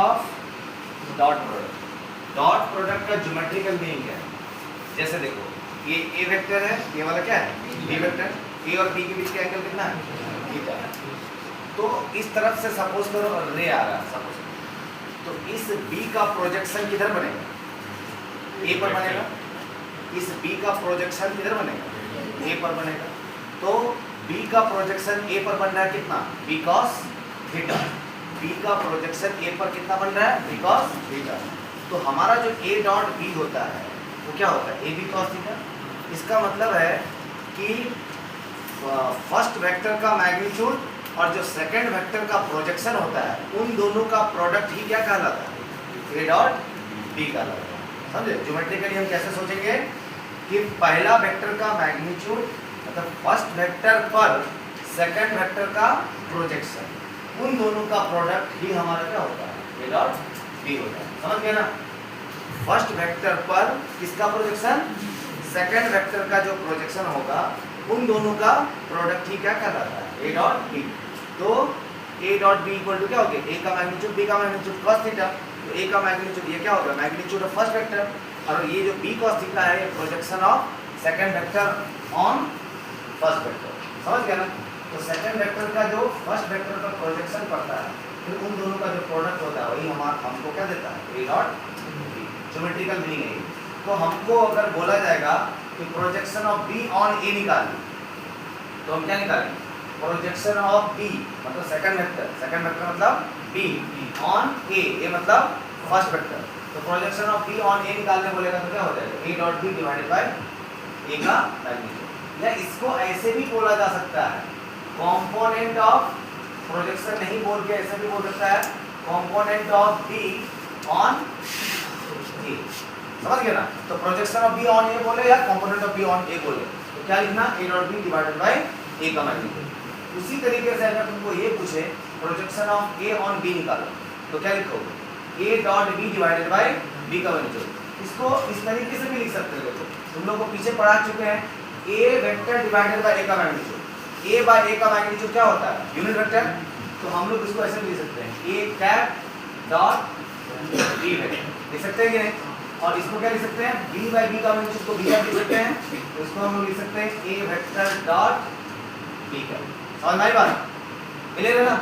Of dot product. Dot product का geometrical meaning क्या है? जैसे देखो ये ए वेक्टर है, ये वाला क्या है बी वेक्टर, ए और बी के बीच का एंगल कितना है थीटा है। तो इस तरफ से सपोज करो रे आ रहा है सपोज, तो इस बी का प्रोजेक्शन किधर बनेगा? ए पर बनेगा। इस बी का प्रोजेक्शन किधर बनेगा? ए पर बनेगा। तो बी का प्रोजेक्शन ए पर बन रहा है कितना? B cos theta. बी का प्रोजेक्शन ए पर कितना बन रहा है? B cos theta. तो हमारा जो ए डॉट बी होता है वो क्या होता है? A B cos theta. इसका मतलब है कि फर्स्ट वेक्टर का मैग्नीट्यूड और जो सेकंड वेक्टर का प्रोजेक्शन होता है उन दोनों का प्रोडक्ट ही क्या कहलाता है? ए डॉट बी कहलाता है। समझे? ज्योमेट्रिकली हम कैसे सोचेंगे कि पहला वेक्टर का मैग्नीट्यूड मतलब फर्स्ट वेक्टर पर सेकंड वेक्टर का प्रोजेक्शन, उन दोनों का प्रोडक्ट ही हमारा क्या होता है? ए डॉट बी होता है। समझ गए ना? फर्स्ट वेक्टर पर किसका प्रोजेक्शन? सेकंड वेक्टर का जो प्रोजेक्शन होगा उन दोनों का प्रोडक्ट ही क्या कहलाता है? A dot B. तो A dot B equal to क्या हो गया? ए का मैग्नीट्यूड बी का मैग्नीट्यूड cos थीटा। तो ए का मैग्नीट्यूड ये क्या होगा? मैग्नीट्यूड ऑफ फर्स्ट वेक्टर, और ये जो बी cos थीटा है ये projection of second vector on first vector. समझ गया ना? तो सेकंड वेक्टर का जो फर्स्ट वेक्टर का प्रोजेक्शन पड़ता है फिर उन दोनों का जो प्रोडक्ट होता है वही हमको क्या देता है? A dot B. Geometrical meaning है। तो हमको अगर बोला जाएगा कि projection of B on A निकालिए, तो हम क्या निकालेंगे? प्रोजेक्शन ऑफ बी मतलब सेकंड वेक्टर मतलब बी ऑन ए मतलब फर्स्ट वेक्टर। तो projection of B on A निकालने बोलेगा तो क्या हो जाएगा? A dot B divided by A का मैग्नीट्यूड। या इसको ऐसे भी बोला जा सकता है, कंपोनेंट ऑफ प्रोजेक्शन नहीं बोल के ऐसे भी बोल सकता है component of B on A. समझ गए ना? तो projection of B on A बोले या component of B on A बोले तो क्या लिखना? A dot B divided by A का मैग्नीट्यूड। उसी तरीके से अगर तुमको ये पूछे projection of A on B निकालो तो क्या लिखोगे? A dot B divided by B का मैग्नीट्यूड। इसको इस तरीके से भी लिख सकते हो। देखो तुम लोग को पीछे पढ़ा चुके हैं ए वेक्टर डिवाइडेड बाय ए का मैग्नीट्यूड। ए बाय ए का मैग्नीट्यूड क्या होता है? Unit vector. तो हम लोग इसको ऐसे लिख सकते हैं A cap dot B vector लिख सकते हैं कि नहीं? और इसको क्या लिख सकते हैं? बी बाय बी का मैग्नीट्यूड को बी कैप लिख सकते हैं। तो इसको हम लोग लिख सकते हैं ए वेक्टर डॉट बी कैप। समझ में आई बात? क्लियर है ना?